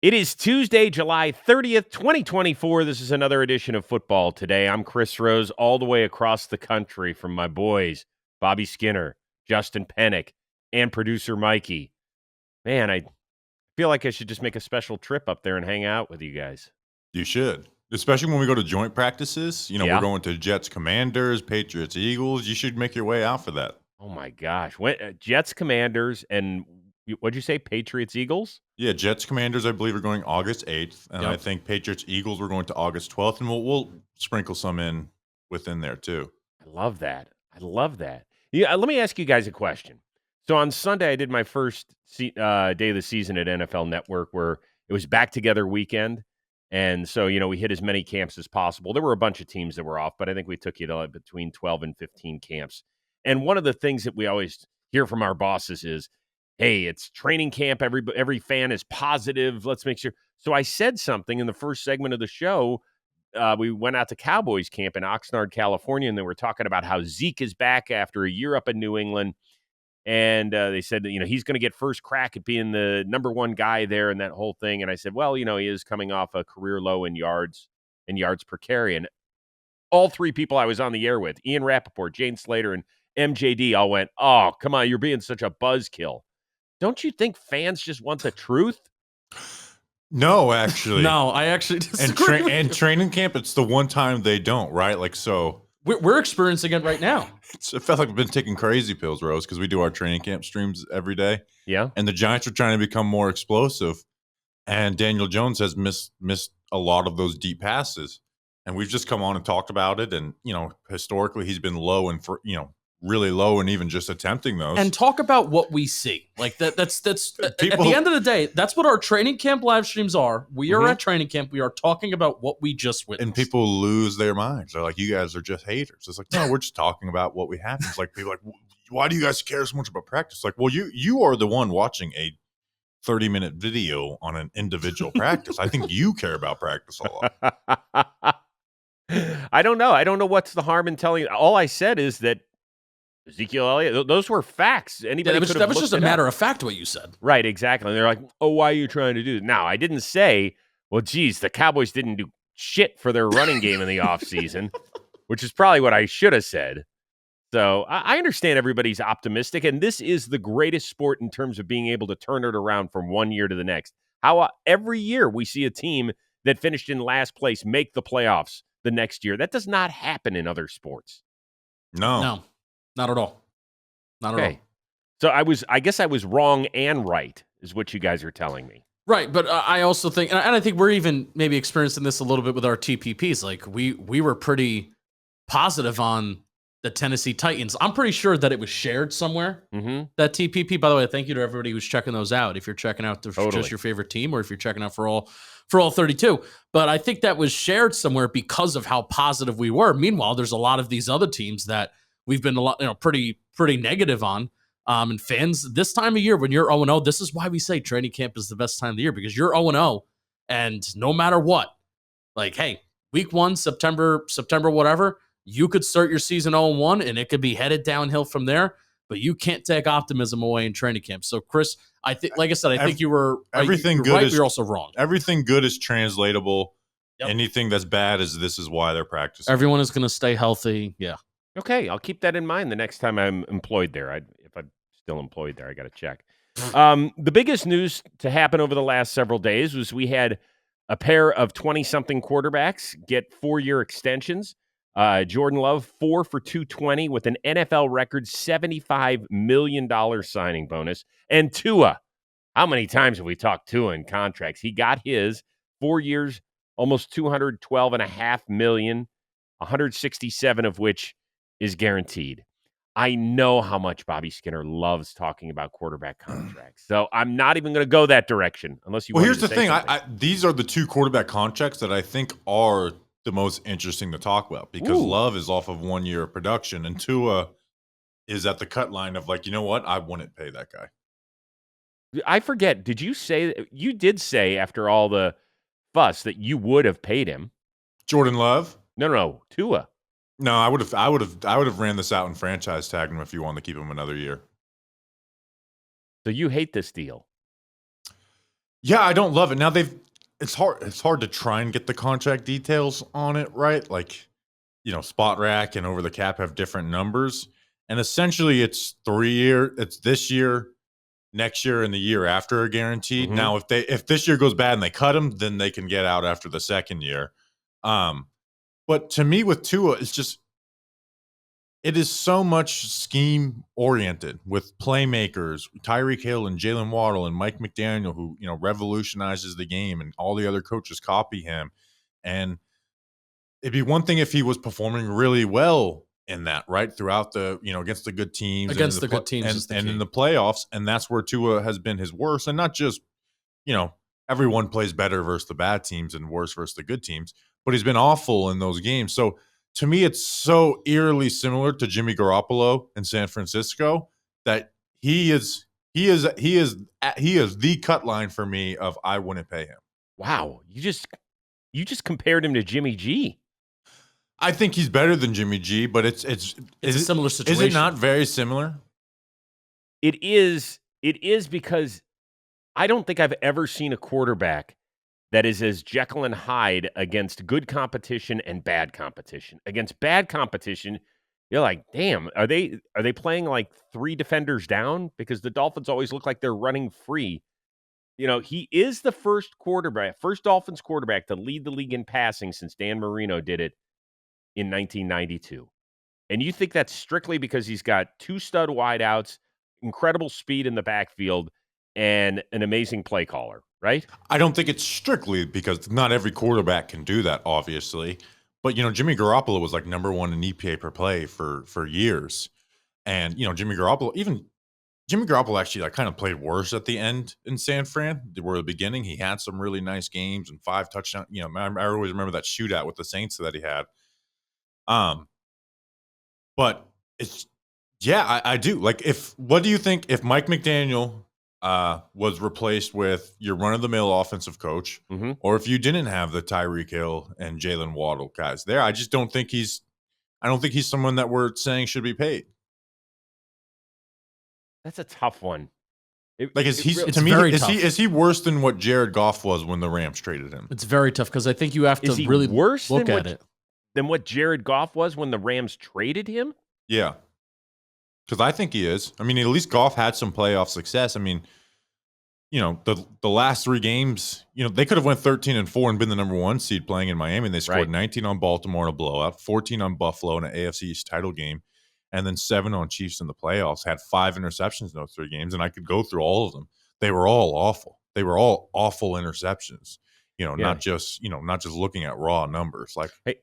It is Tuesday, July 30th, 2024. This is another edition of Football Today. I'm Chris Rose, all the way across the country from my boys, Bobby Skinner, Justin Pennick, and producer Mikey. Man, I feel like I should just make a special trip up there and hang out with you guys. You should, especially when we go to joint practices. Yeah. We're going to Jets Commanders, Patriots Eagles. You should make your way out for that. Oh, my gosh. Jets Commanders and what'd you say, Patriots Eagles? Yeah, Jets Commanders, I believe, are going August 8th, and I think Patriots Eagles we're going to August 12th, and we'll sprinkle some in within there too. I love that. Yeah, let me ask you guys a question. So on Sunday, I did my first day of the season at NFL Network, where it was back together weekend, and so we hit as many camps as possible. There were a bunch of teams that were off, but I think we took you to between 12 and 15 camps. And one of the things that we always hear from our bosses is, "Hey, it's training camp. Every fan is positive. Let's make sure." So I said something in the first segment of the show. We went out to Cowboys camp in Oxnard, California, and they were talking about how Zeke is back after a year up in New England. And they said that, he's going to get first crack at being the number one guy there and that whole thing. And I said, well, he is coming off a career low in yards per carry. And all three people I was on the air with, Ian Rappaport, Jane Slater, and MJD, all went, "Oh, come on, you're being such a buzzkill." Don't you think fans just want the truth? No, actually. No, I actually disagree. And training camp, it's the one time they don't, right? We're experiencing it right now. It felt like we've been taking crazy pills, Rose, because we do our training camp streams every day. Yeah. And the Giants are trying to become more explosive, and Daniel Jones has missed a lot of those deep passes. And we've just come on and talked about it. And, historically, he's been low and really low and even just attempting those. And talk about what we see. Like that's People, at the end of the day, that's what our training camp live streams are. We are at training camp. We are talking about what we just witnessed. And people lose their minds. They're like, "You guys are just haters." It's like, no, we're just talking about what we happen. It's like, people are like, "Why do you guys care so much about practice?" Like, well, you are the one watching a 30-minute video on an individual practice. I think you care about practice a lot. I don't know. I don't know what's the harm in telling. All I said is that Ezekiel Elliott, those were facts. Anybody that was just a matter of fact what you said. Right, exactly. And they're like, "Oh, why are you trying to do this?" Now, I didn't say, well, geez, the Cowboys didn't do shit for their running game in the offseason, which is probably what I should have said. So I understand everybody's optimistic, and this is the greatest sport in terms of being able to turn it around from one year to the next. How every year we see a team that finished in last place make the playoffs the next year. That does not happen in other sports. No. Not at all. Not at all. So I guess I was wrong and right, is what you guys are telling me. Right, but I also think, and I think we're even maybe experiencing this a little bit with our TPPs. Like we were pretty positive on the Tennessee Titans. I'm pretty sure that it was shared somewhere. That TPP. By the way, thank you to everybody who's checking those out. If you're checking out just your favorite team, or if you're checking out for all 32. But I think that was shared somewhere because of how positive we were. Meanwhile, there's a lot of these other teams that we've been pretty negative on. And fans, this time of year when you're 0-0, this is why we say training camp is the best time of the year, because you're 0-0, and no matter what, like, hey, week 1, September, whatever, you could start your season 0-1, and it could be headed downhill from there. But you can't take optimism away in training camp. So, Chris, I think, like I said, I think you were everything you're good. Right, you're also wrong. Everything good is translatable. Yep. Anything that's bad this is why they're practicing. Everyone is going to stay healthy. Yeah. Okay, I'll keep that in mind the next time I'm employed there. If I'm still employed there, I got to check. The biggest news to happen over the last several days was we had a pair of 20-something quarterbacks get 4-year extensions. Jordan Love, 4 for $220 with an NFL record $75 million signing bonus. And Tua, how many times have we talked Tua in contracts? He got his 4 years, almost $212.5 million, 167 of which is guaranteed. I know how much Bobby Skinner loves talking about quarterback contracts, so I'm not even going to go that direction unless you. Well, here's the thing: these are the two quarterback contracts that I think are the most interesting to talk about, because Love is off of 1 year of production, and Tua is at the cut line of like, you know what, I wouldn't pay that guy. I forget. Did you say you did say after all the fuss that you would have paid him? Jordan Love? No, Tua. No, I would have ran this out and franchise tagged him if you wanted to keep him another year. So you hate this deal? Yeah, I don't love it. Now it's hard to try and get the contract details on it, right? Like, Spot Rack and Over the Cap have different numbers. And essentially it's 3 year, it's this year, next year, and the year after are guaranteed. Mhm. Now, if this year goes bad and they cut him, then they can get out after the second year. But to me with Tua, it is so much scheme oriented with playmakers, Tyreek Hill and Jalen Waddle and Mike McDaniel, who revolutionizes the game, and all the other coaches copy him. And it'd be one thing if he was performing really well in that, right, throughout the against the good teams, Against the good teams is the and key. in the playoffs, and that's where Tua has been his worst, and not just everyone plays better versus the bad teams and worse versus the good teams, but he's been awful in those games. So to me, it's so eerily similar to Jimmy Garoppolo in San Francisco that he is the cut line for me of I wouldn't pay him. Wow, you just compared him to Jimmy G. I think he's better than Jimmy G, but it's a similar situation. Is it not very similar? It is because I don't think I've ever seen a quarterback that is as Jekyll and Hyde against good competition and bad competition. Against bad competition, you're like, damn, are they playing like 3 defenders down? Because the Dolphins always look like they're running free. He is the first Dolphins quarterback to lead the league in passing since Dan Marino did it in 1992. And you think that's strictly because he's got 2 stud wideouts, incredible speed in the backfield, and an amazing play caller, right? I don't think it's strictly because not every quarterback can do that, obviously. But Jimmy Garoppolo was like number 1 in EPA per play for years, and Jimmy Garoppolo actually like kind of played worse at the end in San Fran. Where at the beginning he had some really nice games and 5 touchdowns. I always remember that shootout with the Saints that he had. But it's I do like. What do you think if Mike McDaniel was replaced with your run-of-the-mill offensive coach, Mm-hmm. or if you didn't have the Tyreek Hill and Jalen Waddle guys there? I just don't think he's someone that we're saying should be paid. That's a tough one. Is he worse than what Jared Goff was when the Rams traded him? It's very tough because I think you have to really worse look at it than what Jared Goff was when the Rams traded him? Yeah, because I think he is. I mean, at least Goff had some playoff success. I mean, the last 3 games, they could have went 13-4 and been the number 1 seed playing in Miami. And they scored 19 on Baltimore in a blowout, 14 on Buffalo in an AFC East title game, and then 7 on Chiefs in the playoffs. Had 5 interceptions in those 3 games, and I could go through all of them. They were all awful. They were all awful interceptions. Not just looking at raw numbers. Like, hey,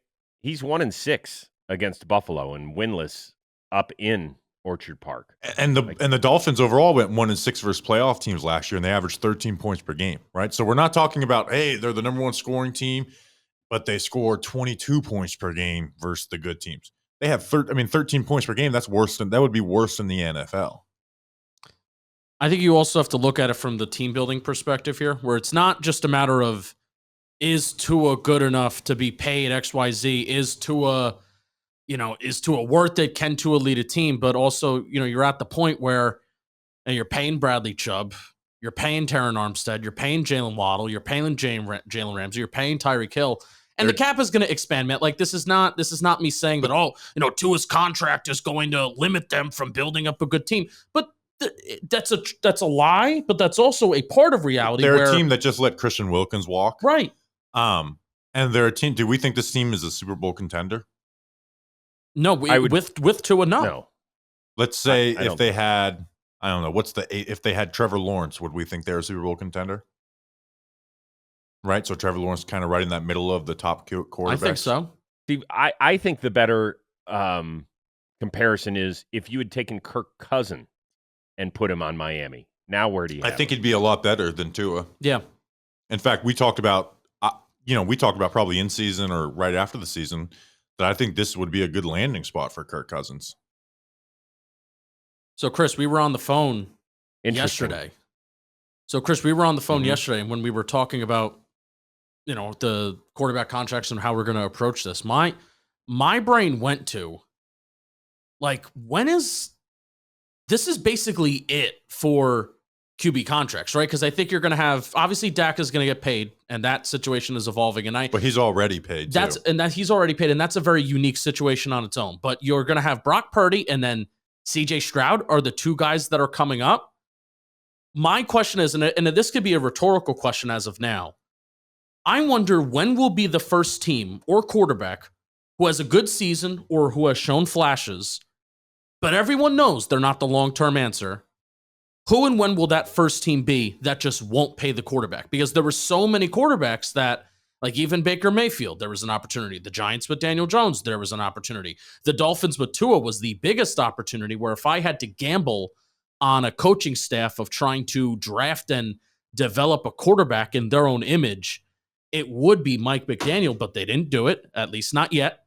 he's 1-6 against Buffalo and winless up in Orchard Park. And the Dolphins overall went 1-6 versus playoff teams last year, and they averaged 13 points per game, right? So we're not talking about, hey, they're the number 1 scoring team, but they scored 22 points per game versus the good teams. They have 13 points per game. That would be worse than the NFL. I think you also have to look at it from the team building perspective here, where it's not just a matter of, is Tua good enough to be paid XYZ? Is Tua worth it? Can Tua lead a team? But also, you're at the point where you're paying Bradley Chubb, you're paying Terron Armstead, you're paying Jalen Waddle, you're paying Jalen Ramsey, you're paying Tyreek Hill, and the cap is going to expand, Matt. Like, this is not me saying that Tua's contract is going to limit them from building up a good team, but that's a lie. But that's also a part of reality. They're a team that just let Christian Wilkins walk, right? And they're a team. Do we think this team is a Super Bowl contender? No, with Tua, no. Let's say if they had, I don't know, if they had Trevor Lawrence, would we think they're a Super Bowl contender? Right, so Trevor Lawrence kind of right in that middle of the top quarterbacks. I think so. Steve, I think the better comparison is if you had taken Kirk Cousins and put him on Miami. Now where do you? I think he'd be a lot better than Tua. Yeah. In fact, we talked about probably in season or right after the season that I think this would be a good landing spot for Kirk Cousins. So, Chris, we were on the phone yesterday. And when we were talking about, the quarterback contracts and how we're going to approach this, my brain went to, like, this is basically it for QB contracts, right? Because I think you're going to have, obviously Dak is going to get paid, and that situation is evolving. But he's already paid. He's already paid, and that's a very unique situation on its own. But you're going to have Brock Purdy and then CJ Stroud are the two guys that are coming up. My question is, and this could be a rhetorical question as of now, I wonder when will be the first team or quarterback who has a good season or who has shown flashes, but everyone knows they're not the long-term answer. Who and when will that first team be that just won't pay the quarterback? Because there were so many quarterbacks that, like even Baker Mayfield, there was an opportunity. The Giants with Daniel Jones, there was an opportunity. The Dolphins with Tua was the biggest opportunity, where if I had to gamble on a coaching staff of trying to draft and develop a quarterback in their own image, it would be Mike McDaniel, but they didn't do it, at least not yet.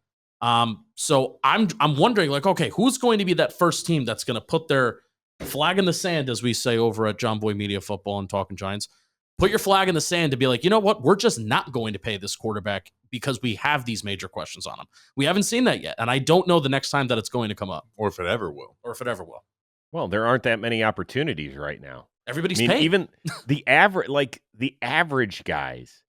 So I'm wondering, like, okay, who's going to be that first team that's going to put their flag in the sand, as we say over at John Boy Media Football and Talking Giants? Put your flag in the sand to be like, you know what? We're just not going to pay this quarterback because we have these major questions on him. We haven't seen that yet, and I don't know the next time that it's going to come up. Or if it ever will. Well, there aren't that many opportunities right now. Everybody's paid. Even the average guys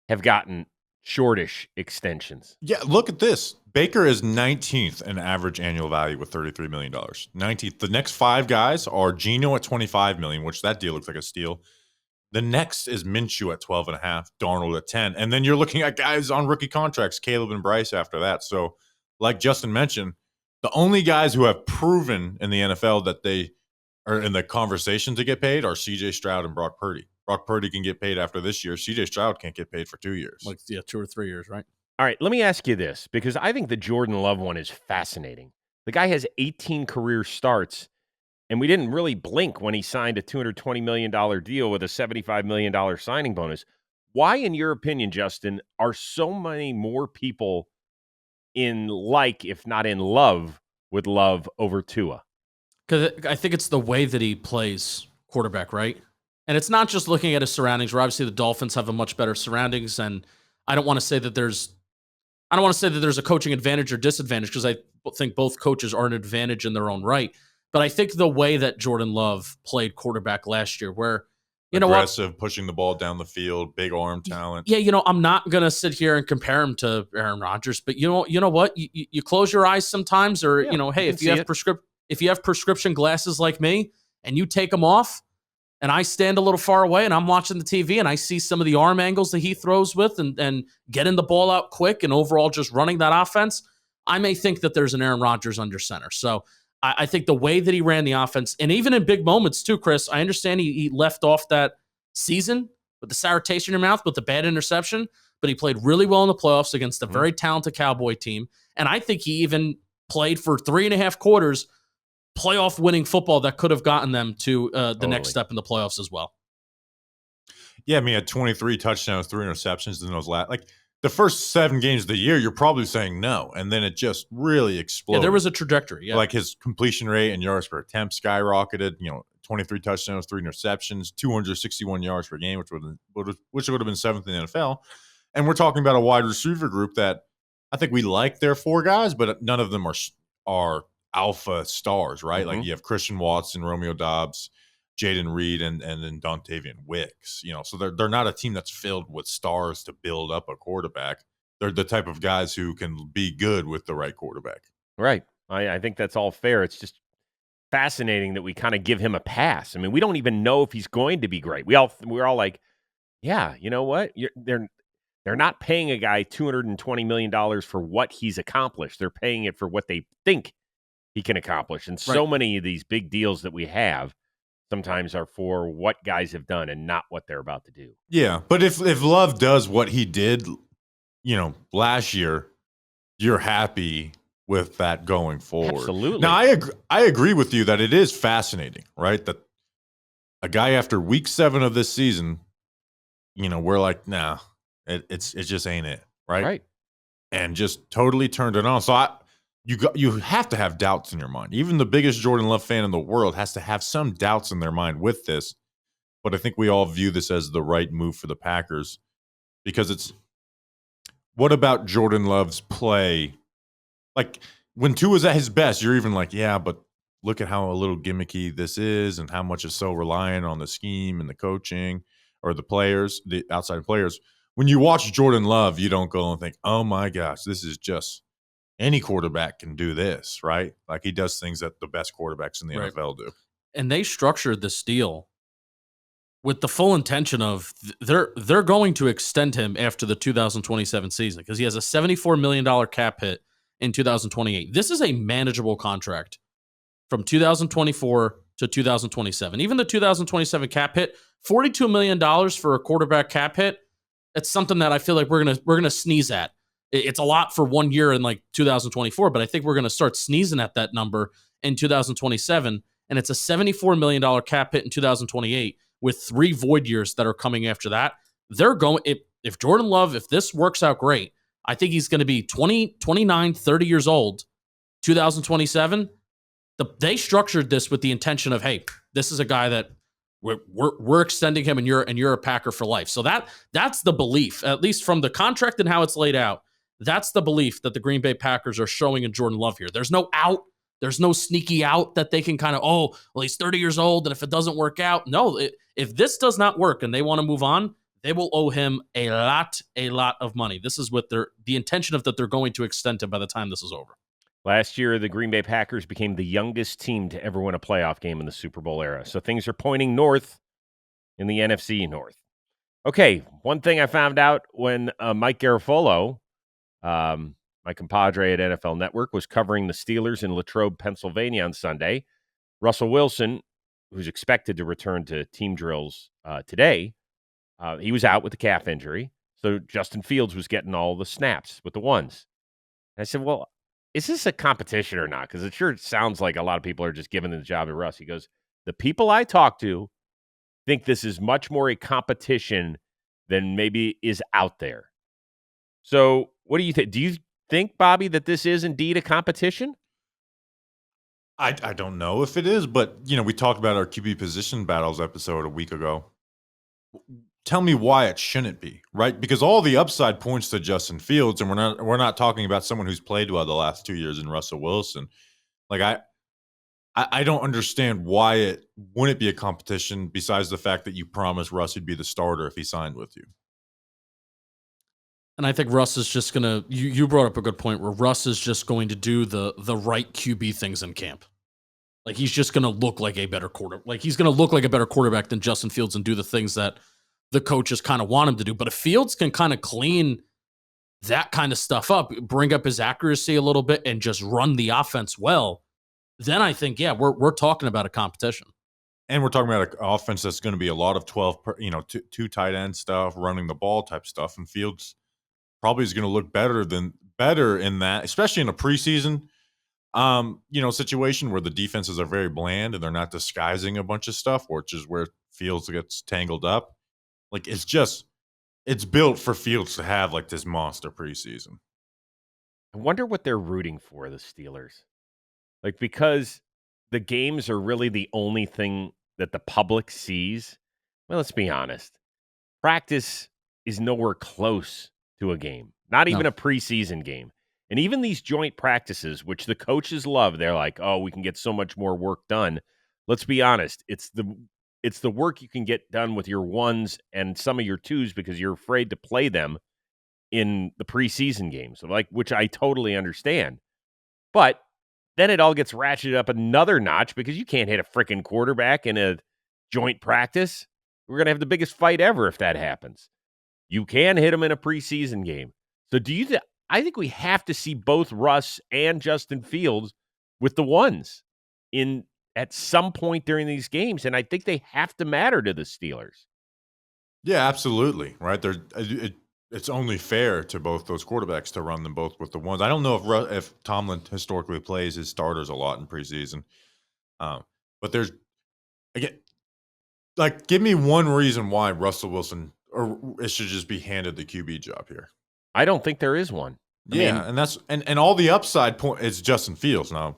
have gotten shortish extensions. Yeah, look at this. Baker is 19th in average annual value with $33 million. 19th. The next five guys are Geno at $25 million, which that deal looks like a steal. The next is Minshew at 12.5, Darnold at 10. And then you're looking at guys on rookie contracts, Caleb and Bryce after that. So, like Justin mentioned, the only guys who have proven in the NFL that they are in the conversation to get paid are CJ Stroud and Brock Purdy. Brock Purdy can get paid after this year. CJ Stroud can't get paid for 2 years. 2 or 3 years, right? All right, let me ask you this, because I think the Jordan Love one is fascinating. The guy has 18 career starts, and we didn't really blink when he signed a $220 million deal with a $75 million signing bonus. Why, in your opinion, Justin, are so many more people if not in love with Love over Tua? Because I think it's the way that he plays quarterback, right? And it's not just looking at his surroundings, where obviously the Dolphins have a much better surroundings, and I don't want to say that there's a coaching advantage or disadvantage, because I think both coaches are an advantage in their own right. But I think the way that Jordan Love played quarterback last year, where, you know what? Aggressive, pushing the ball down the field, big arm talent. Yeah, I'm not going to sit here and compare him to Aaron Rodgers, but you know what? You close your eyes sometimes, or, hey, if you have prescription glasses like me and you take them off, and I stand a little far away and I'm watching the TV and I see some of the arm angles that he throws with and getting the ball out quick and overall just running that offense, I may think that there's an Aaron Rodgers under center. So I think the way that he ran the offense, and even in big moments too, Chris, I understand he left off that season with the sour taste in your mouth with the bad interception, but he played really well in the playoffs against a very talented Cowboy team. And I think he even played for 3.5 quarters playoff winning football that could have gotten them to the next step in the playoffs as well. Yeah, I mean, at 23 touchdowns, 3 interceptions in those the first 7 games of the year, you're probably saying no, and then it just really exploded. Yeah, there was a trajectory. Yeah, like his completion rate and yards per attempt skyrocketed. 23 touchdowns, 3 interceptions, 261 yards per game, which would have been 7th in the NFL. And we're talking about a wide receiver group that I think we like their 4 guys, but none of them are alpha stars, right? Mm-hmm. Like you have Christian Watson, Romeo Doubs, Jaden Reed, and then Dontavian Wicks. So they're not a team that's filled with stars to build up a quarterback. They're the type of guys who can be good with the right quarterback. Right. I think that's all fair. It's just fascinating that we kind of give him a pass. I mean, we don't even know if he's going to be great. We're all like, yeah, you know what? They're not paying a guy $220 million for what he's accomplished. They're paying it for what they think he can accomplish. And so many of these big deals that we have sometimes are for what guys have done and not what they're about to do. Yeah, but if Love does what he did, last year, you're happy with that going forward. Absolutely. Now, I agree with you that it is fascinating, right? That a guy after week 7 of this season, we're like, nah, it just ain't it, right? Right. And just totally turned it on. So you have to have doubts in your mind. Even the biggest Jordan Love fan in the world has to have some doubts in their mind with this. But I think we all view this as the right move for the Packers, because what about Jordan Love's play? Like when Tua's at his best, you're even like, yeah, but look at how a little gimmicky this is and how much is so reliant on the scheme and the coaching or the players, the outside players. When you watch Jordan Love, you don't go and think, oh my gosh, this is just any quarterback can do this, right? Like he does things that the best quarterbacks in the NFL do. And they structured this deal with the full intention of they're going to extend him after the 2027 season because he has a $74 million cap hit in 2028. This is a manageable contract from 2024 to 2027. Even the 2027 cap hit, $42 million for a quarterback cap hit, it's something that I feel like we're gonna sneeze at. It's a lot for 1 year in like 2024, but I think we're gonna start sneezing at that number in 2027. And it's a $74 million cap hit in 2028 with 3 void years that are coming after that. They're going, if Jordan Love, if this works out great, I think he's going to be 20, 29, 30 years old, 2027. They structured this with the intention of, hey, this is a guy that we're extending him, and you're a Packer for life. So that's the belief, at least from the contract and how it's laid out. That's the belief that the Green Bay Packers are showing in Jordan Love here. There's no out. There's no sneaky out that they can kind of, oh, well, he's 30 years old, and if it doesn't work out, no. If this does not work and they want to move on, they will owe him a lot of money. This is what the intention of that they're going to extend him by the time this is over. Last year, the Green Bay Packers became the youngest team to ever win a playoff game in the Super Bowl era. So things are pointing north in the NFC North. Okay, one thing I found out when Mike Garafolo, my compadre at NFL Network, was covering the Steelers in Latrobe, Pennsylvania on Sunday. Russell Wilson, who's expected to return to team drills today, he was out with a calf injury. So Justin Fields was getting all the snaps with the ones. And I said, well, is this a competition or not? Because it sure sounds like a lot of people are just giving the job to Russ. He goes, the people I talk to think this is much more a competition than maybe is out there. So what do you think? Do you think, Bobby, that this is indeed a competition? I don't know if it is, but we talked about our QB position battles episode a week ago. Tell me why it shouldn't be, right? Because all the upside points to Justin Fields, and we're not talking about someone who's played well the last 2 years in Russell Wilson. Like I don't understand why it wouldn't be a competition besides the fact that you promised Russ would be the starter if he signed with you. And I think Russ is just gonna. You brought up a good point where Russ is just going to do the right QB things in camp. Like he's just gonna look like a better quarterback. Like he's gonna look like a better quarterback than Justin Fields and do the things that the coaches kind of want him to do. But if Fields can kind of clean that kind of stuff up, bring up his accuracy a little bit, and just run the offense well, then I think we're talking about a competition. And we're talking about an offense that's going to be a lot of 12, two tight end stuff, running the ball type stuff, and Fields probably is going to look better in that, especially in a preseason, situation where the defenses are very bland and they're not disguising a bunch of stuff, which is where Fields gets tangled up. Like it's built for Fields to have like this monster preseason. I wonder what they're rooting for, the Steelers. Like, because the games are really the only thing that the public sees. Well, let's be honest. Practice is nowhere close to a game, not even a preseason game. And even these joint practices, which the coaches love, they're like, oh, we can get so much more work done. Let's be honest. It's the work you can get done with your ones and some of your twos because you're afraid to play them in the preseason games, like, which I totally understand. But then it all gets ratcheted up another notch because you can't hit a freaking quarterback in a joint practice. We're going to have the biggest fight ever if that happens. You can hit him in a preseason game. So I think we have to see both Russ and Justin Fields with the ones at some point during these games, and I think they have to matter to the Steelers. Yeah, absolutely. Right. It's only fair to both those quarterbacks to run them both with the ones. I don't know if Tomlin historically plays his starters a lot in preseason, but there's, again, like, give me one reason why Russell Wilson or it should just be handed the QB job here. I don't think there is one. And that's and all the upside point is Justin Fields. Now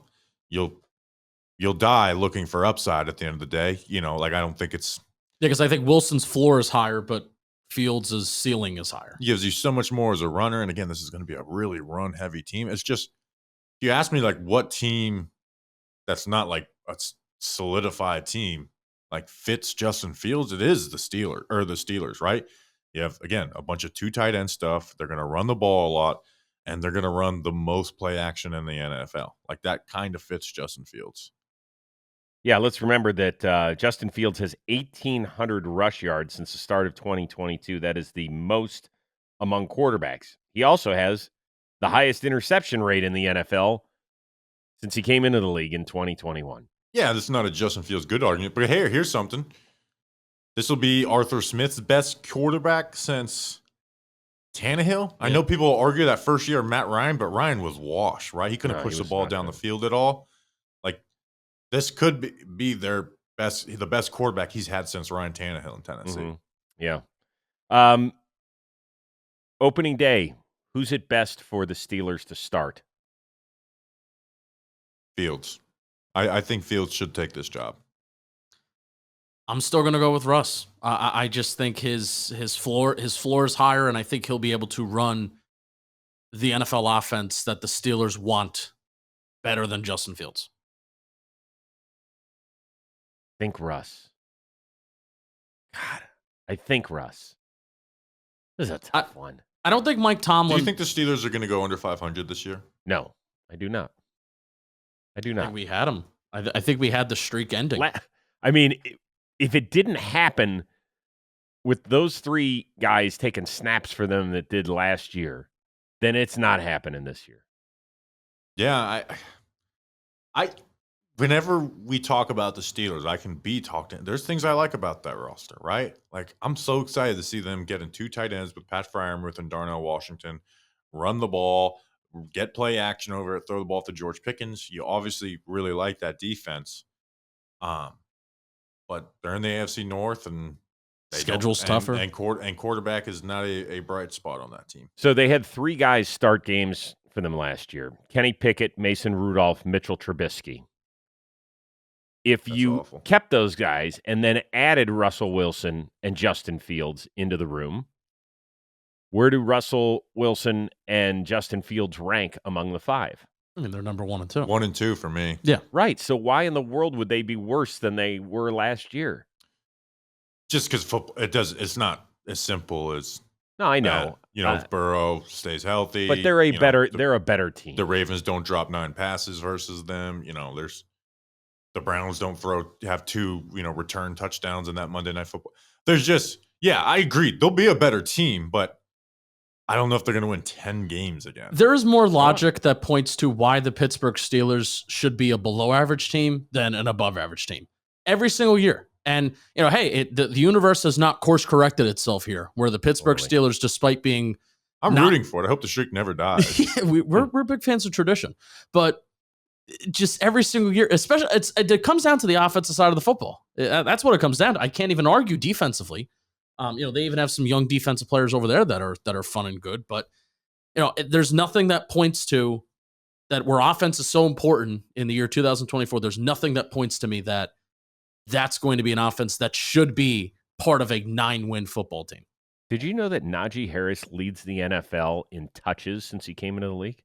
you'll die looking for upside at the end of the day. Like I don't think it's because I think Wilson's floor is higher, but Fields' ceiling is higher. He gives you so much more as a runner. And again, this is going to be a really run heavy team. It's just, you ask me like what team that's not like solidified team like fits Justin Fields, it is the Steelers, right? You have, again, a bunch of 2 tight end stuff. They're going to run the ball a lot, and they're going to run the most play action in the NFL. Like, that kind of fits Justin Fields. Yeah, let's remember that Justin Fields has 1,800 rush yards since the start of 2022. That is the most among quarterbacks. He also has the highest interception rate in the NFL since he came into the league in 2021. Yeah, this is not a Justin Fields good argument, but hey, here's something. This will be Arthur Smith's best quarterback since Tannehill. Yeah. I know people argue that first year of Matt Ryan, but Ryan was washed, right? He couldn't push the ball down the field at all. Like, this could be the best quarterback he's had since Ryan Tannehill in Tennessee. Mm-hmm. Yeah. Opening day, who's it best for the Steelers to start? Fields. I think Fields should take this job. I'm still going to go with Russ. I just think his floor is higher, and I think he'll be able to run the NFL offense that the Steelers want better than Justin Fields. Think Russ. God, I think Russ. This is a tough one. I don't think Mike Tomlin. Do you think the Steelers are going to go under 500 this year? No, I do not. I think we had him. I think we had the streak ending. I mean, if it didn't happen with those 3 guys taking snaps for them that did last year, then it's not happening this year. Yeah, I whenever we talk about the Steelers, I can be talked in. There's things I like about that roster, right? Like, I'm so excited to see them getting 2 tight ends with Pat Freiermuth and Darnell Washington, run the ball, get play action over it, throw the ball to George Pickens. You obviously really like that defense. But they're in the AFC North, and schedule's tougher. And quarterback is not a bright spot on that team. So they had 3 guys start games for them last year: Kenny Pickett, Mason Rudolph, Mitchell Trubisky. If you kept those guys and then added Russell Wilson and Justin Fields into the room, where do Russell Wilson and Justin Fields rank among the 5? I mean, they're number 1 and 2. 1 and 2 for me. Yeah. Right. So why in the world would they be worse than they were last year? Just because football, it's not as simple as. No, I know. If Burrow stays healthy, but they're they're a better team. The Ravens don't drop 9 passes versus them. The Browns don't have 2 return touchdowns in that Monday Night Football. There's just, I agree. They'll be a better team, but I don't know if they're going to win 10 games again. There is more logic that points to why the Pittsburgh Steelers should be a below-average team than an above-average team every single year. And, hey, the universe has not course-corrected itself here, where the Pittsburgh Steelers, despite being... I'm rooting for it. I hope the streak never dies. We're big fans of tradition. But just every single year, especially, it comes down to the offensive side of the football. That's what it comes down to. I can't even argue defensively. They even have some young defensive players over there that are fun and good, but there's nothing that points to that where offense is so important in the year 2024. There's nothing that points to me that that's going to be an offense that should be part of a 9-win football team. Did you know that Najee Harris leads the NFL in touches since he came into the league?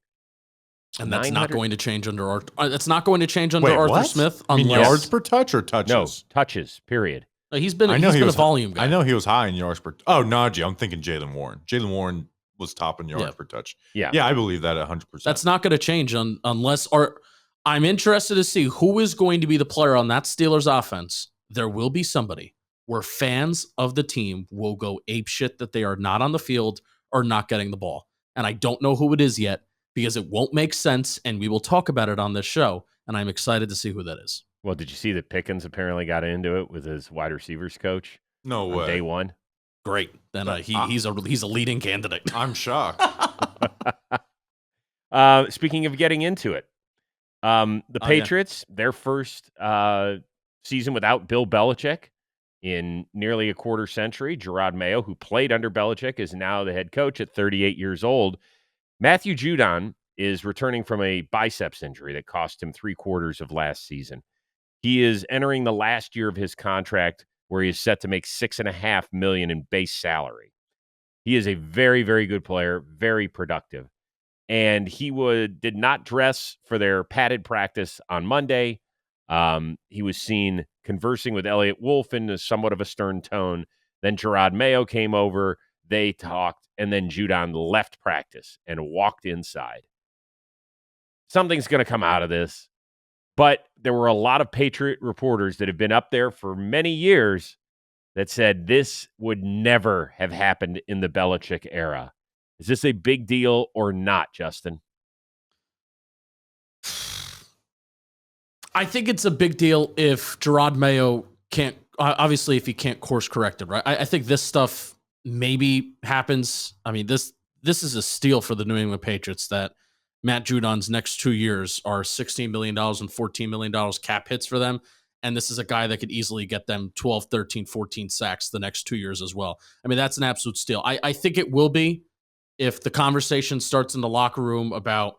And that's not going to change under Arthur Smith. Yards per touch or touches? No, touches, period. He's been a volume guy. I know he was high in yards per. Oh, Najee. I'm thinking Jaylen Warren. Jaylen Warren was top in yards per touch. Yeah, I believe that 100%. That's not going to change unless. Or I'm interested to see who is going to be the player on that Steelers offense. There will be somebody where fans of the team will go apeshit that they are not on the field or not getting the ball, and I don't know who it is yet because it won't make sense, and we will talk about it on this show. And I'm excited to see who that is. Well, did you see that Pickens apparently got into it with his wide receivers coach? No way. Day 1. Great. Then he's a leading candidate. I'm shocked. Speaking of getting into it, the Patriots, their first season without Bill Belichick in nearly a quarter century. Jerod Mayo, who played under Belichick, is now the head coach at 38 years old. Matthew Judon is returning from a biceps injury that cost him 3/4 of last season. He is entering the last year of his contract where he is set to make $6.5 million in base salary. He is a very, very good player, very productive. And he did not dress for their padded practice on Monday. He was seen conversing with Elliot Wolf in somewhat of a stern tone. Then Jerod Mayo came over. They talked, and then Judon left practice and walked inside. Something's going to come out of this. But there were a lot of Patriot reporters that have been up there for many years that said this would never have happened in the Belichick era. Is this a big deal or not, Justin? I think it's a big deal if Jerod Mayo can't, obviously, if he can't course correct it, right? I think this stuff maybe happens. I mean, this is a steal for the New England Patriots that Matt Judon's next 2 years are $16 million and $14 million cap hits for them. And this is a guy that could easily get them 12, 13, 14 sacks the next 2 years as well. I mean, that's an absolute steal. I think it will be if the conversation starts in the locker room about,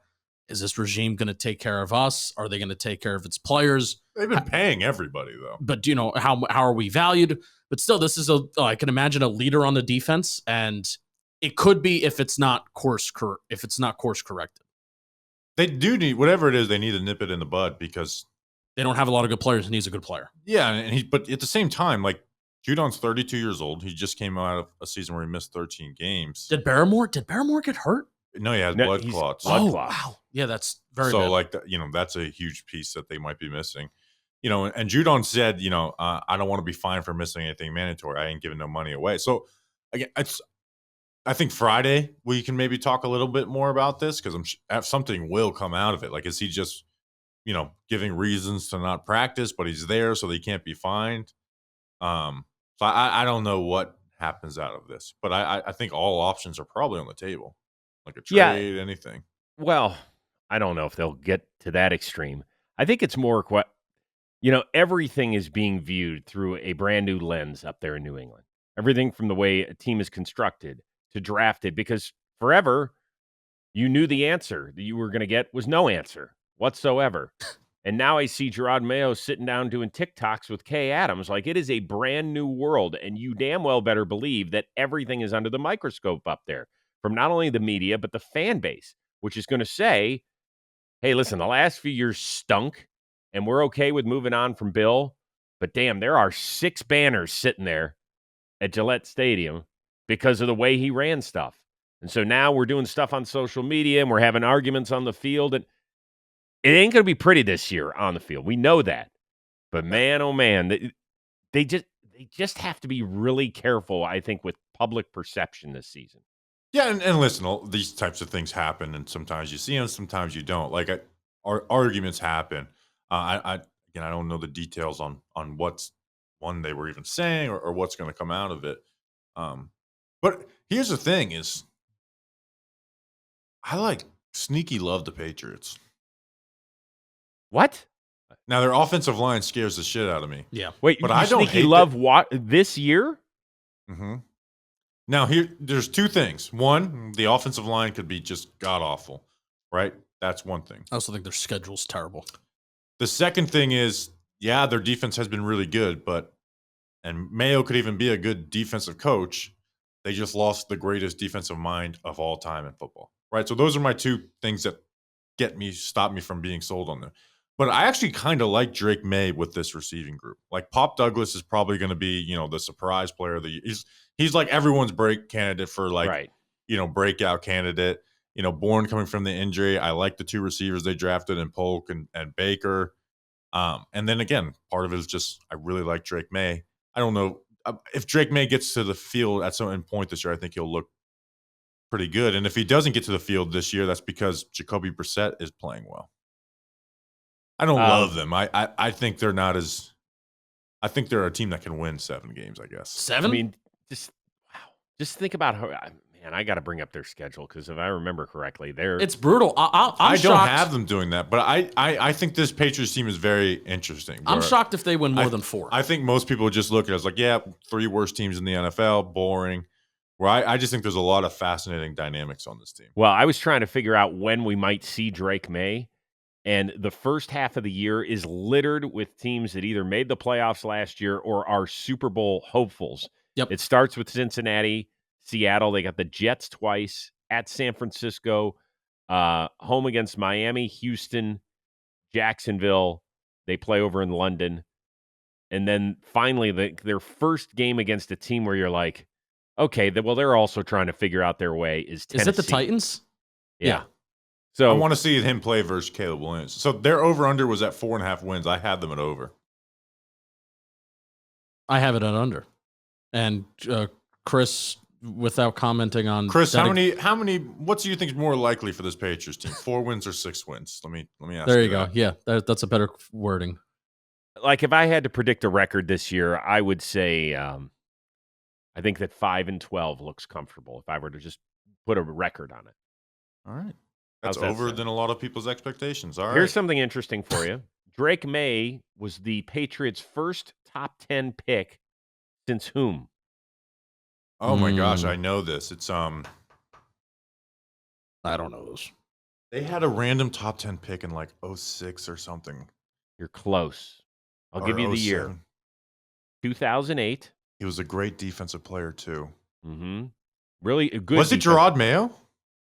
is this regime going to take care of us? Are they going to take care of its players? They've been paying everybody, though. But, how are we valued? But still, this is I can imagine a leader on the defense, and it could be if it's not course corrected. They do need, whatever it is, they need to nip it in the bud because they don't have a lot of good players, and he's a good player. Yeah, but at the same time, like, Judon's 32 years old. He just came out of a season where he missed 13 games. Did Barrymore get hurt? No, he has blood clots. Blood clots. Wow. Yeah, that's very so bad. like, that's a huge piece that they might be missing. And Judon said, I don't want to be fined for missing anything mandatory. I ain't giving no money away. So again, I think Friday we can maybe talk a little bit more about this because something will come out of it. Like, is he just, giving reasons to not practice, but he's there so they can't be fined? So I don't know what happens out of this, but I think all options are probably on the table, like a trade, anything. Well, I don't know if they'll get to that extreme. I think it's more, everything is being viewed through a brand new lens up there in New England. Everything from the way a team is constructed to drafted, because forever you knew the answer that you were going to get was no answer whatsoever. And now I see Jerod Mayo sitting down doing TikToks with Kay Adams. Like, it is a brand new world, and you damn well better believe that everything is under the microscope up there from not only the media, but the fan base, which is going to say, hey, listen, the last few years stunk, and we're okay with moving on from Bill, but damn, there are 6 banners sitting there at Gillette Stadium because of the way he ran stuff. And so now we're doing stuff on social media, and we're having arguments on the field, and it ain't going to be pretty this year on the field. We know that. But man, oh man, they just have to be really careful, I think, with public perception this season. Yeah, and listen, these types of things happen, and sometimes you see them, sometimes you don't. Like, our arguments happen. I don't know the details on what's one they were even saying or what's going to come out of it. But here's the thing: is I sneaky love the Patriots. What? Now, their offensive line scares the shit out of me. Yeah. Wait, but you I don't sneaky hate love what this year? Mm-hmm. Now, there's 2 things. One, the offensive line could be just god-awful, right? That's one thing. I also think their schedule's terrible. The second thing is, yeah, their defense has been really good, and Mayo could even be a good defensive coach. They just lost the greatest defensive mind of all time in football, right? So those are my 2 things that stop me from being sold on them. But I actually kind of like Drake May with this receiving group. Like, Pop Douglas is probably going to be, the surprise player of the year. He's like everyone's break candidate for breakout candidate. Bourne coming from the injury. I like the 2 receivers they drafted in Polk and Baker. And then again, part of it is just I really like Drake May. I don't know if Drake May gets to the field at some point this year. I think he'll look pretty good. And if he doesn't get to the field this year, that's because Jacoby Brissett is playing well. I don't love them. I think they're not as. I think they're a team that can win 7 games. I guess 7. I mean, just think about how. Man, I got to bring up their schedule because if I remember correctly, it's brutal. I don't have them doing that, but I think this Patriots team is very interesting. I'm shocked if they win more than 4. I think most people just look at it as like, yeah, 3 worst teams in the NFL, boring. Where I just think there's a lot of fascinating dynamics on this team. Well, I was trying to figure out when we might see Drake May, and the first half of the year is littered with teams that either made the playoffs last year or are Super Bowl hopefuls. Yep. It starts with Cincinnati, Seattle. They got the Jets twice, at San Francisco, home against Miami, Houston, Jacksonville, They play over in London. And then finally, their first game against a team where you're like, okay, they're also trying to figure out their way is Tennessee. Is it the Titans? Yeah. I So want to see him play versus Caleb Williams. So their over-under was at 4.5 wins. I had them at over. I have it at under. And Chris, without commenting on Chris, how many? What do you think is more likely for this Patriots team? 4 wins or 6 wins? Let me ask. There you go. Yeah, that's a better wording. like if I had to predict a record this year, I would say I think that 5-12 looks comfortable if I were to just put a record on it. All right. That's How's that over sound? than a lot of people's expectations. All right. Here's something interesting for you. Drake May was the Patriots' first top 10 pick since whom? Oh my gosh, I know this. It's I don't know this. they had a random top 10 pick in like 06 or something. You're close. I'll Or give you the year. 07. 2008. He was a great defensive player too. Mm-hmm. Really a good. Was it defensive- Jerod Mayo?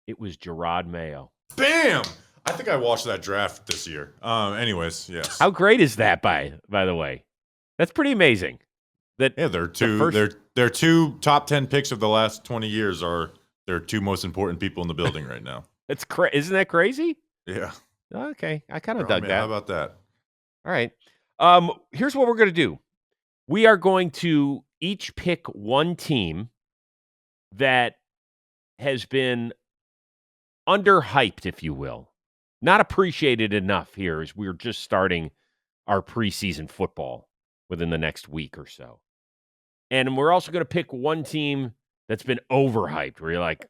It was Jerod Mayo. Bam! I think I watched that draft this year. Anyways, yes. How great is that, by the way? That's pretty amazing. That Yeah, their two top 10 picks of the last 20 years are their two most important people in the building right now. That's isn't that crazy? Yeah. Okay, I kind of Oh, dug man, that. How about that? All right. Here's what we're going to do. We are going to each pick one team that has been underhyped, if you will. Not appreciated enough here as we're just starting our preseason football within the next week or so. And we're also going to pick one team that's been overhyped, where you're like,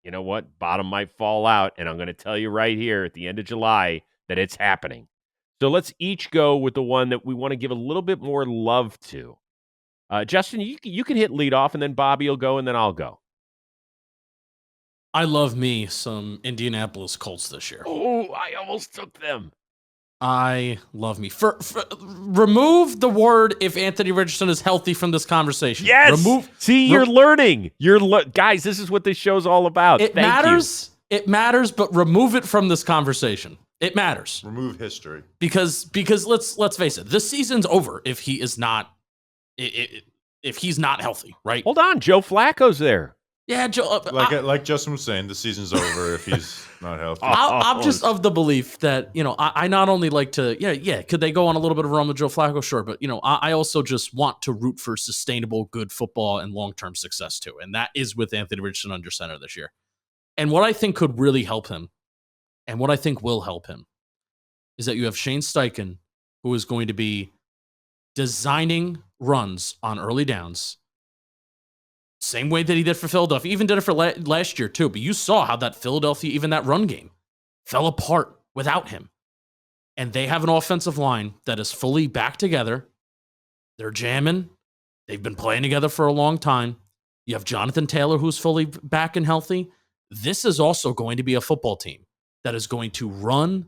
you know what? Bottom might fall out, and I'm going to tell you right here at the end of July that it's happening. So let's each go with the one that we want to give a little bit more love to. Justin, you can hit lead off, and then Bobby will go, and then I'll go. I love me some Indianapolis Colts this year. Oh, I almost took them. I love me. Remove the word if Anthony Richardson is healthy from this conversation. Yes. You're learning. Guys, this is what this show's all about. It matters. It matters, but remove it from this conversation. It matters. Remove history. Because let's face it, this season's over if he is not if he's not healthy, right? Hold on, Joe Flacco's there. Yeah, Joe. Like Justin was saying, the season's over if he's not healthy. I'm just of the belief that, I not only like to, could they go on a little bit of a run with Joe Flacco? Sure. But, I also just want to root for sustainable, good football and long-term success too. And that is with Anthony Richardson under center this year. And what I think could really help him, and what I think will help him, is that you have Shane Steichen, who is going to be designing runs on early downs, same way that he did for Philadelphia. Even did it for last year, too. But you saw how that Philadelphia, even that run game, fell apart without him. And they have an offensive line that is fully back together. They're jamming. They've been playing together for a long time. You have Jonathan Taylor, who's fully back and healthy. This is also going to be a football team that is going to run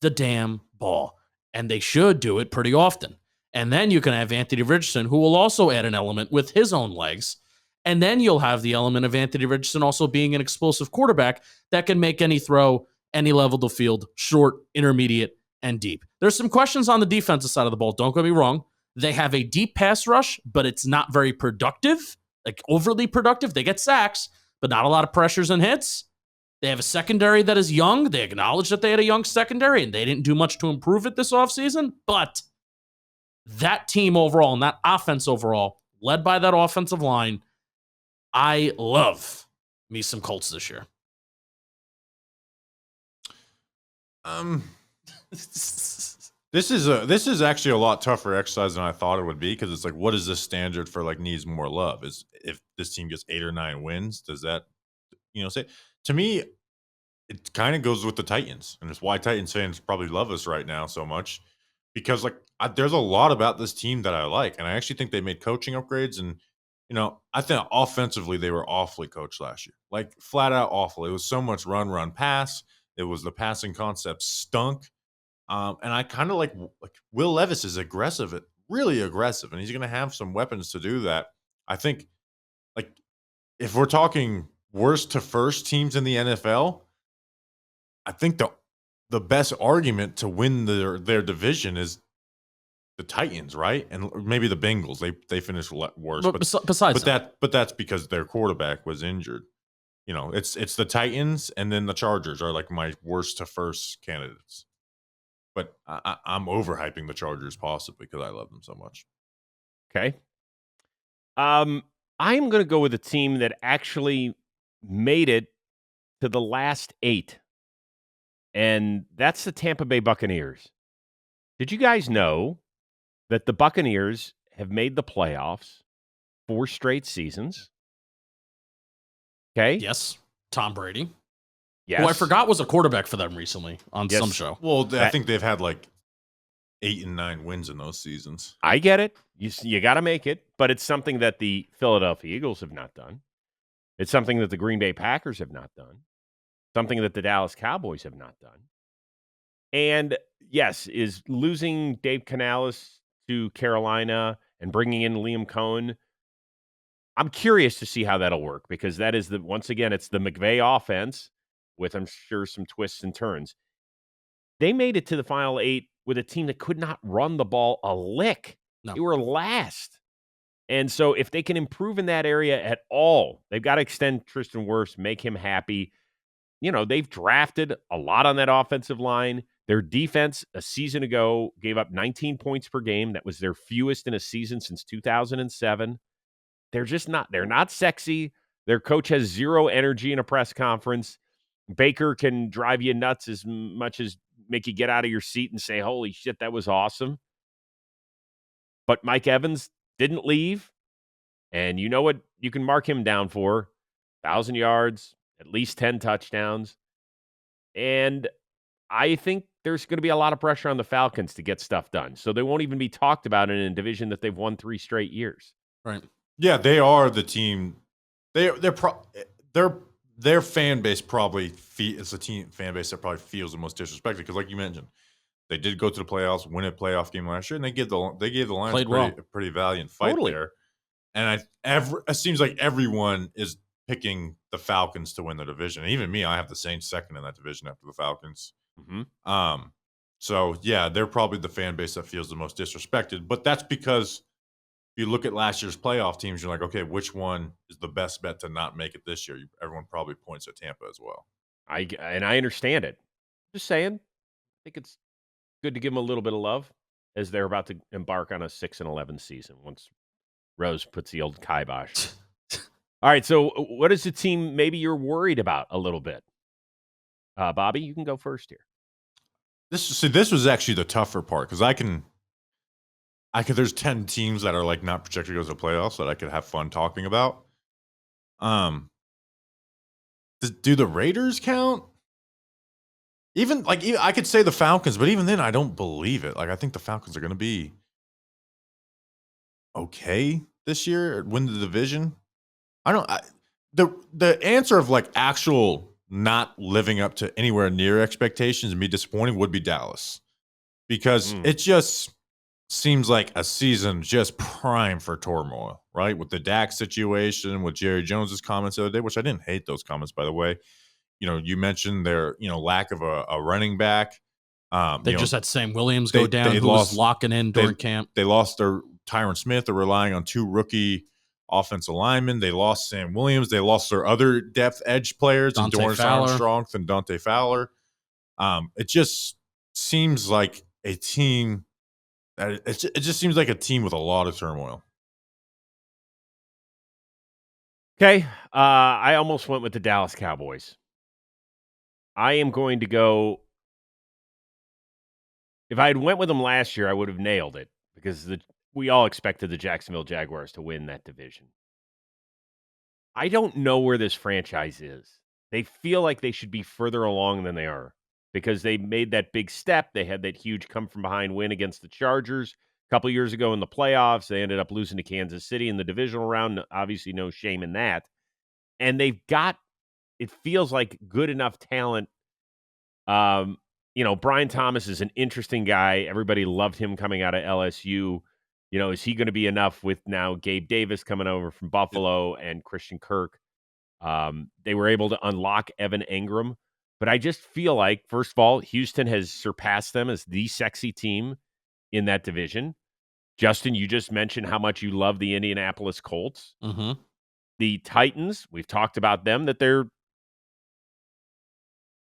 the damn ball. And they should do it pretty often. And then you can have Anthony Richardson, who will also add an element with his own legs. And then you'll have the element of Anthony Richardson also being an explosive quarterback that can make any throw, any level of the field, short, intermediate, and deep. There's some questions on the defensive side of the ball. Don't get me wrong. They have a deep pass rush, but it's not very productive, like overly productive. They get sacks, but not a lot of pressures and hits. They have a secondary that is young. They acknowledge that they had a young secondary, and they didn't do much to improve it this offseason. But that team overall and that offense overall, led by that offensive line, I love me some Colts this year. This is actually a lot tougher exercise than I thought it would be, because it's like, what is the standard for like needs more love? Is if this team gets 8 or 9 wins, does that say? To me, it kind of goes with the Titans, and it's why Titans fans probably love us right now so much, because there's a lot about this team that I like, and I actually think they made coaching upgrades. And I think offensively they were awfully coached last year, like flat out awful. It was so much run, pass. It was the passing concept stunk. And I kind of like Will Levis is aggressive, really aggressive, and he's going to have some weapons to do that. I think, like, if we're talking worst to first teams in the NFL, I think the best argument to win their division is the Titans, right? And maybe the Bengals. They finished worse, But besides but that's because their quarterback was injured. You know, it's the Titans and then the Chargers are like my worst to first candidates. But I'm overhyping the Chargers possibly because I love them so much. Okay. I'm going to go with a team that actually made it to the last 8, and that's the Tampa Bay Buccaneers. Did you guys know that the Buccaneers have made the playoffs 4 straight seasons? Okay. yes, Tom Brady, Yes. who I forgot was a quarterback for them recently on Yes. some show. Well, I think they've had like 8 and 9 wins in those seasons. I get it. You got to make it, but it's something that the Philadelphia Eagles have not done. It's something that the Green Bay Packers have not done. Something that the Dallas Cowboys have not done. And yes, is losing Dave Canales to Carolina and bringing in Liam Cohen. I'm curious to see how that'll work because that is once again, it's the McVay offense with, I'm sure, some twists and turns. They made it to the final 8 with a team that could not run the ball a lick. No. They were last. And so if they can improve in that area at all, they've got to extend Tristan Wirfs, make him happy. You know, they've drafted a lot on that offensive line. Their defense a season ago gave up 19 points per game. That was their fewest in a season since 2007. They're not sexy. Their coach has zero energy in a press conference. Baker can drive you nuts as much as make you get out of your seat and say, holy shit, that was awesome. But Mike Evans didn't leave. And you know what you can mark him down for? 1,000 yards, at least 10 touchdowns. And I think there's going to be a lot of pressure on the Falcons to get stuff done. So they won't even be talked about in a division that they've won 3 straight years. Right. Yeah, they are the team. Their fan base probably it's a team fan base that probably feels the most disrespected because, like you mentioned, they did go to the playoffs, win a playoff game last year, and they gave the Lions a pretty valiant fight there. And it seems like everyone is picking the Falcons to win the division. And even me, I have the Saints second in that division after the Falcons. Mm-hmm. So yeah, they're probably the fan base that feels the most disrespected. But that's because if you look at last year's playoff teams, you're like, okay, which one is the best bet to not make it this year? Everyone probably points at Tampa as well. I understand it. Just saying, I think it's good to give them a little bit of love as they're about to embark on a 6-11 season once Rose puts the old kibosh. All right, so what is the team maybe you're worried about a little bit? Bobby, you can go first here. This was actually the tougher part because there's 10 teams that are like not projected to go to the playoffs that I could have fun talking about. Do the Raiders count? Even I could say the Falcons, but even then I don't believe it. Like I think the Falcons are going to be okay this year, win the division. The answer of like actual not living up to anywhere near expectations and be disappointing would be Dallas because it just seems like a season just prime for turmoil, right? With the Dak situation, with Jerry Jones's comments the other day, which I didn't hate those comments, by the way. You know, you mentioned their, lack of a running back. They just had Sam Williams go down, who was locking in during camp. They lost their Tyron Smith. They're relying on 2 rookie offensive linemen. They lost Sam Williams. They lost their other depth edge players, and Dorrance Armstrong and Dante Fowler. It just seems like a team that it just seems like a team with a lot of turmoil. Okay, I almost went with the Dallas Cowboys. I am going to go. If I had went with them last year, I would have nailed it because we all expected the Jacksonville Jaguars to win that division. I don't know where this franchise is. They feel like they should be further along than they are because they made that big step. They had that huge come-from-behind win against the Chargers a couple years ago in the playoffs. They ended up losing to Kansas City in the divisional round. Obviously, no shame in that. And they've got, it feels like, good enough talent. Brian Thomas is an interesting guy. Everybody loved him coming out of LSU. Is he going to be enough with now Gabe Davis coming over from Buffalo and Christian Kirk? They were able to unlock Evan Engram, But I just feel like, first of all, Houston has surpassed them as the sexy team in that division. Justin, you just mentioned how much you love the Indianapolis Colts. Mm-hmm. The Titans, we've talked about them, that they're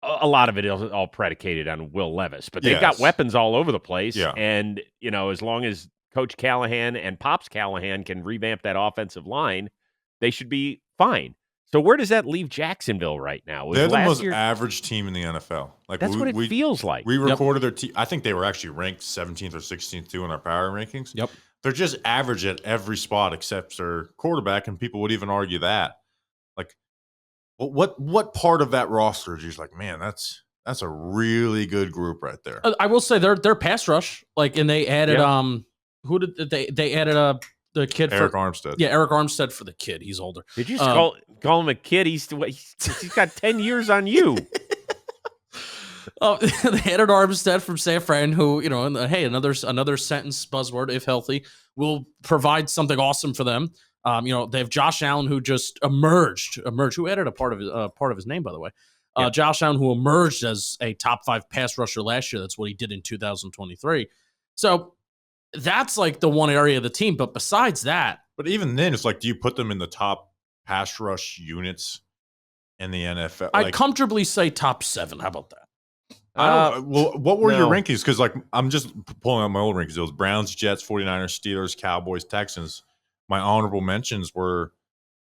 a lot of it is all predicated on Will Levis, but they've got weapons all over the place. Yeah. And, as long as Coach Callahan and Pops Callahan can revamp that offensive line, they should be fine. So where does that leave Jacksonville right now? They're the most average team in the NFL. Like that's what it feels like. We recorded their team. I think they were actually ranked 17th or 16th too in our power rankings. Yep. They're just average at every spot except their quarterback, and people would even argue that. Like, what part of that roster is just like, man, that's a really good group right there. I will say their pass rush, and they added who did they added the kid Eric Armstead. Yeah, Eric Armstead for the kid. He's older. Did you call him a kid? He's got 10 years on you. They added Armstead from San Fran, who, hey, another sentence buzzword, if healthy, will provide something awesome for them. They have Josh Allen, who just emerged, who added a part of his name, by the way. Josh Allen, who emerged as a top 5 pass rusher last year. That's what he did in 2023. So that's like the one area of the team. But besides that, but even then, it's like, do you put them in the top pass rush units in the NFL? I'd comfortably say top 7. How about that? What were your rankings? Because I'm just pulling out my old rankings. It was Browns, Jets, 49ers, Steelers, Cowboys, Texans. My honorable mentions were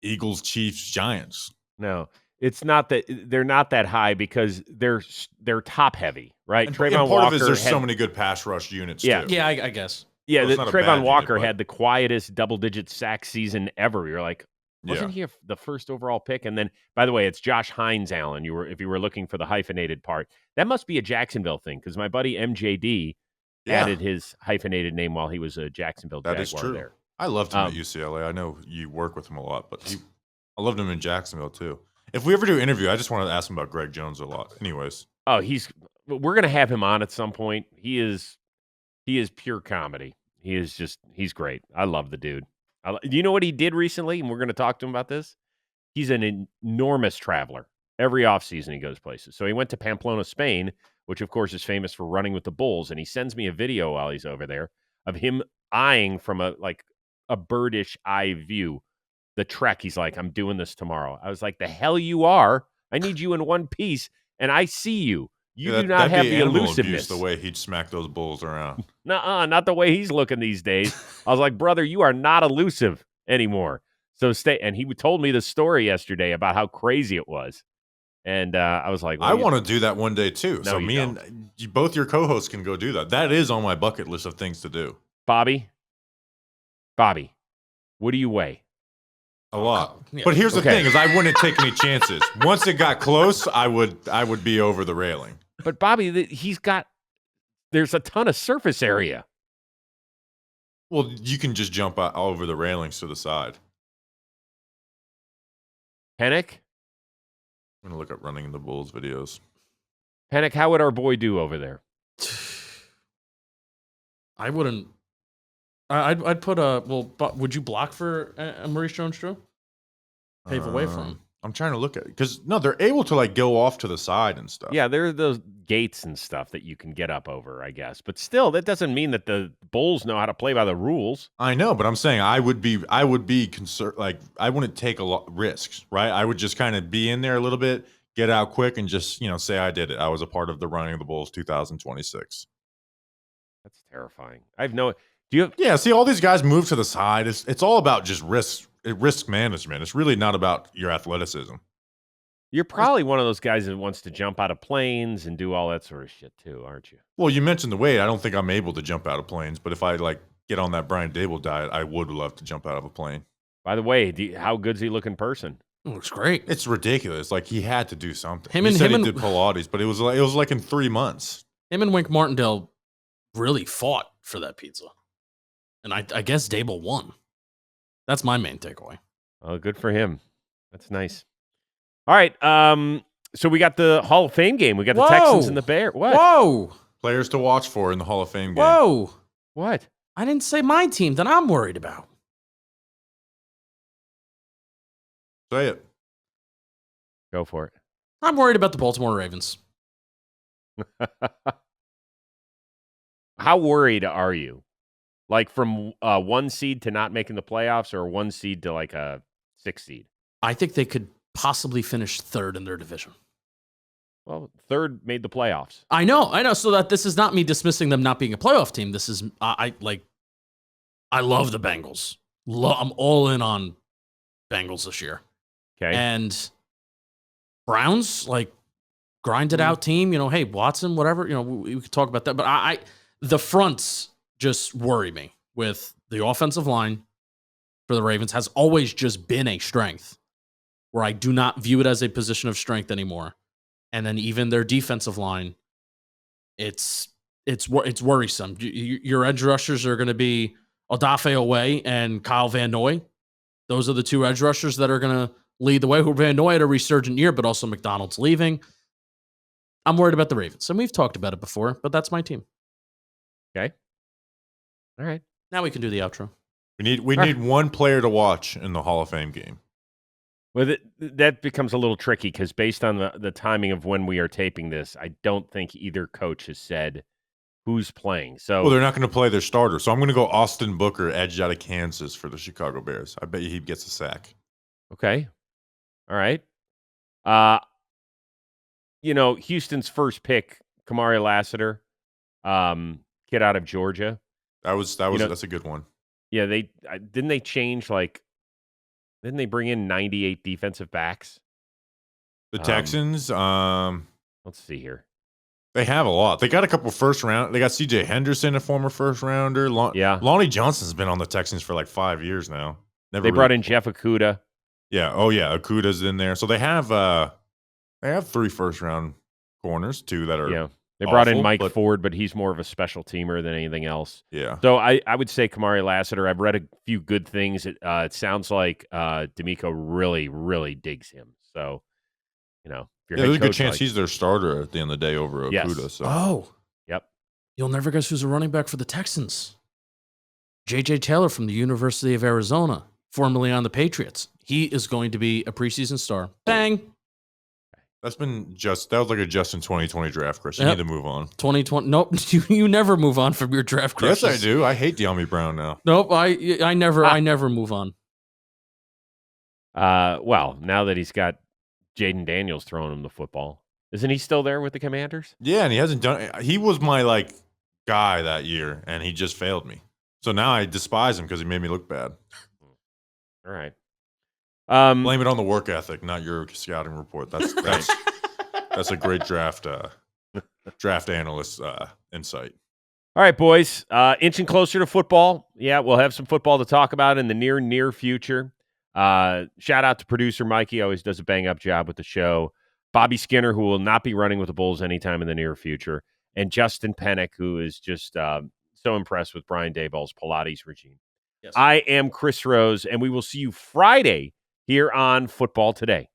Eagles, Chiefs, Giants. No, it's not that they're not that high because they're top heavy, right? And part of it is there's so many good pass rush units. Yeah, too. Yeah, I guess. Yeah, Trayvon Walker had the quietest double-digit sack season ever. You're like, wasn't he the first overall pick? And then, by the way, it's Josh Hines Allen. If you were looking for the hyphenated part, that must be a Jacksonville thing because my buddy MJD added his hyphenated name while he was a Jacksonville Jaguar. That is true. There. I loved him at UCLA. I know you work with him a lot, but I loved him in Jacksonville too. If we ever do an interview, I just wanted to ask him about Greg Jones a lot. Anyways. Oh, we're going to have him on at some point. He is pure comedy. He's great. I love the dude. Do you know what he did recently? And we're going to talk to him about this. He's an enormous traveler. Every offseason he goes places. So he went to Pamplona, Spain, which of course is famous for running with the Bulls. And he sends me a video while he's over there of him eyeing from a birdish eye view the trek. He's like, I'm doing this tomorrow. I was like, the hell you are. I need you in one piece. And I see you. You do not have the elusiveness. The way he'd smack those bulls around. Nuh-uh, not the way he's looking these days. I was like, brother, you are not elusive anymore. So stay. And he told me the story yesterday about how crazy it was. And I was like, well, I want to do that one day too. No, so you don't. And both your co-hosts can go do that. That is on my bucket list of things to do. Bobby, what do you weigh? A lot. But here's the thing: is I wouldn't take any chances. Once it got close, I would be over the railing. But Bobby, there's a ton of surface area. Well, you can just jump out over the railings to the side. Pennick? I'm gonna look up running in the Bulls videos. Pennick, how would our boy do over there? I wouldn't. I'd put would you block for Maurice Jones-Drew? Pave away from him. I'm trying to look at it because they're able to go off to the side and stuff. Yeah, there are those gates and stuff that you can get up over, I guess. But still, that doesn't mean that the Bulls know how to play by the rules. I know, but I'm saying I would be concerned. I wouldn't take a lot risks, right? I would just kind of be in there a little bit, get out quick, and just say I did it. I was a part of the running of the Bulls 2026. That's terrifying. Do you have? Yeah, see, all these guys move to the side. It's all about just risk management. It's really not about your athleticism. You're probably one of those guys that wants to jump out of planes and do all that sort of shit too, aren't you? Well, you mentioned the weight. I don't think I'm able to jump out of planes, but if I get on that Brian Dable diet, I would love to jump out of a plane. By the way, how good's he look in person? Looks great. It's ridiculous. He had to do something. He did Pilates, but it was in 3 months. Him and Wink Martindale really fought for that pizza. And I guess Dable won. That's my main takeaway. Oh, good for him. That's nice. All right. So we got the Hall of Fame game. We got the Texans and the Bears. What? Whoa. Players to watch for in the Hall of Fame game. Whoa. What? I didn't say my team that I'm worried about. Say it. Go for it. I'm worried about the Baltimore Ravens. How worried are you? Like from 1 seed to not making the playoffs, or 1 seed to like a 6 seed? I think they could possibly finish third in their division. Well, third made the playoffs. I know. So that this is not me dismissing them not being a playoff team. This is I love the Bengals. I'm all in on Bengals this year. Okay. And Browns, like, grinded out team. Hey, Watson, whatever. We could talk about that. But the fronts just worry me with the offensive line for the Ravens has always just been a strength where I do not view it as a position of strength anymore. And then even their defensive line, it's worrisome. Your edge rushers are going to be Odafe Owe and Kyle Van Noy. Those are the two edge rushers that are going to lead the way. Who Van Noy had a resurgent year, but also McDonald's leaving. I'm worried about the Ravens. And we've talked about it before, but that's my team. Okay. All right. Now we can do the outro. We need one player to watch in the Hall of Fame game. Well, that becomes a little tricky because based on the timing of when we are taping this, I don't think either coach has said who's playing. So, well, they're not going to play their starter. So I'm going to go Austin Booker, edge out of Kansas for the Chicago Bears. I bet you he gets a sack. Okay. All right. Houston's first pick, Kamari Lassiter, kid out of Georgia. That's a good one. Yeah, didn't they change didn't they bring in 98 defensive backs? The Texans, let's see here. They have a lot. They got a couple first round. They got C.J. Henderson, a former first rounder. Lonnie Johnson's been on the Texans for like 5 years now. They brought in Jeff Okudah. Yeah. Oh yeah, Okudah's in there. So they have 3 first round corners, 2 that are. Yeah. They brought in Mike Ford, but he's more of a special teamer than anything else. Yeah. So I would say Kamari Lassiter. I've read a few good things. It sounds like D'Amico really, really digs him. So, there's a good chance he's their starter at the end of the day over Okudah. Yes. So. Oh. Yep. You'll never guess who's a running back for the Texans. J.J. Taylor from the University of Arizona, formerly on the Patriots. He is going to be a preseason star. Bang. That was like a Justin 2020 draft crush. You need to move on. 2020. Nope. You never move on from your draft crushes. Yes, I do. I hate De'Ami Brown now. Nope. I never move on. Well, now that he's got Jaden Daniels throwing him the football, isn't he still there with the Commanders? Yeah, and he hasn't done. He was my guy that year, and he just failed me. So now I despise him because he made me look bad. All right. Blame it on the work ethic, not your scouting report. That's a great draft analyst insight. All right, boys. Inching closer to football. Yeah, we'll have some football to talk about in the near future. Shout out to producer Mikey. Always does a bang-up job with the show. Bobby Skinner, who will not be running with the Bulls anytime in the near future. And Justin Pennick, who is just so impressed with Brian Daboll's Pilates regime. Yes. I am Chris Rose, and we will see you Friday here on Football Today.